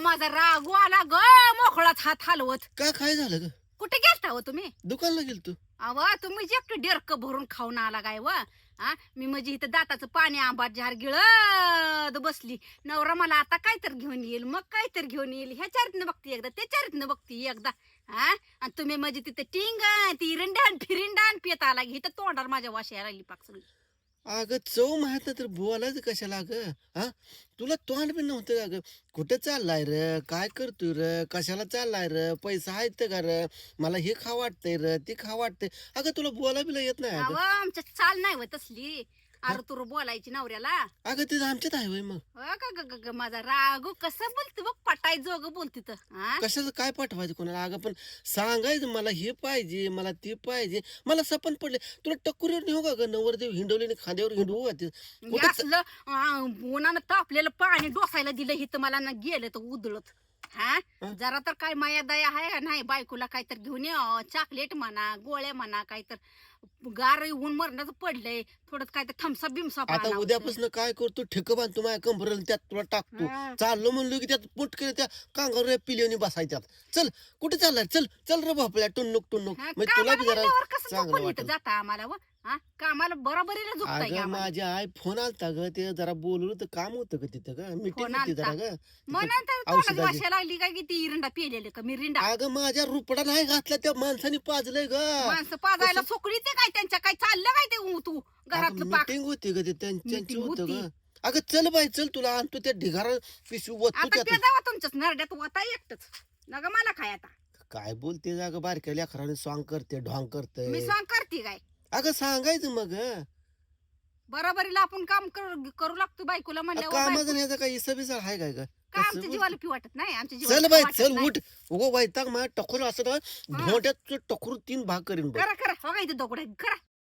माझा रागू आला ग मोकळाच हात हलवत. का काय झालं ग? कुठे गेलता हो तुम्ही? दुकानला गेलतो. अव तुम्ही जे एकटं डेरक भरून खाऊन आला काय व हा मी म्हणजे इथं दाताचं पाणी आंबाट झार गिळत बसली. नवरा मला आता काय तर घेऊन येईल मग काय तर घेऊन येईल ह्या चारीतनं बघती एकदा त्या चारीतनं बघती एकदा. हा आणि तुम्ही म्हणजे तिथं टिंग ती रिंडाण फिरिंडाण पित आला इथं तोंडाला माझ्या वाशी यायला लागली पाक सगळी. अगं चव माहित नाही तर बोलायचं कशाला ग? हा तुला तोंड पण नव्हतं का ग? कुठं चाललाय र? काय करतोय र? कशाला चाललाय र? पैसा आहेत का र? मला हे खा वाटतंय र ते खा वाटतंय. अगं तुला बोला बिला येत नाही अव अगं? आमच्या चाल नाही व तसली अरे तुर बोलायची नवऱ्याला. अगं ते आमच्यात आहे होय मग. माझा रागू कसं बोलते बघ पटाय जोग बोलती तर हा. कशाचं काय पाठवायचं कोणाला? अगं पण सांगायचं मला हे पाहिजे मला ते पाहिजे. मला सपन पडले तुला टक्कुरीवर नेऊ का ग? नवरदेव हिंडवले खांद्यावर हिंडवू का ते? कुठं असलं उन्हानं तापलेलं पाणी डोसायला दिलं हिथं मला ना गेलं तर उधळत. हा जरा तर काय माया दया आहे का नाही? बायकोला काय तर घेऊन ये चॉकलेट म्हणा गोळ्या म्हणा काय तर गार ऊन मरणाचं पडलंय थोडं काय तर थम्सअप बिमसअप आता उद्यापासून काय करतो? ठेक बांधतो माझ्या कंबरला त्यात तुला टाकतो. चाललो म्हणलो की त्यात पुटके त्या कांगावर पिल्याने बसायच्यात. चल कुठे चाललाय? चल चल रे बापल्या टुन्नुक टुन्नुक म्हणजे तुला बी जरा चांगलं वाटत. जाता आम्हाला व हा कामाला बरोबरीला झोपताय अगं माझी आई फोन आलता ग ते जरा बोललो तर काम होतं ग तिथं ग मीटिंग फोन होती जरा आलता? ग म्हणून तर औषधाची. तोंडात वाशायला लागली काय की ती रिंडा पिलेलं का मी रिंडा. अगं माझ्या रुपडा नाही घातला त्या माणसाने पाजलंय ग. माणसं पाजायला सोकडी ते काय त्यांच्या काय चाललं काय ते तू घरातलं पाक. मीटिंग होती ग ते त्यांची Meeting होतं ग. होती. अगं चल बाई चल तुला आणतो त्या ढिगारा पिशवी वततो आता त्यात. ते जावा तुमच्याच नरड्यात वाता एकटच नका मला काय आता काय बोलते अगं बारक्या लेकराने सॉंग करते ढॉंग करते. मी सांग करते काय अगं सांगायचं मग बरोबरीला आपण काम करू लागतो बायकोला म्हणल्यावर कामाचं बायको- नाही काय इसा बिसा आहे काय ग? काय आमच्या जीवाला पी वाटत नाही आमच्या चल जीवाला बाई वाटत चल नाही. उठ उगो वैताग माझ्या टकोर असं ना धोंड्यात टकोर 3 भाग करीन बघ. करा करा हो काय दगड आहे करा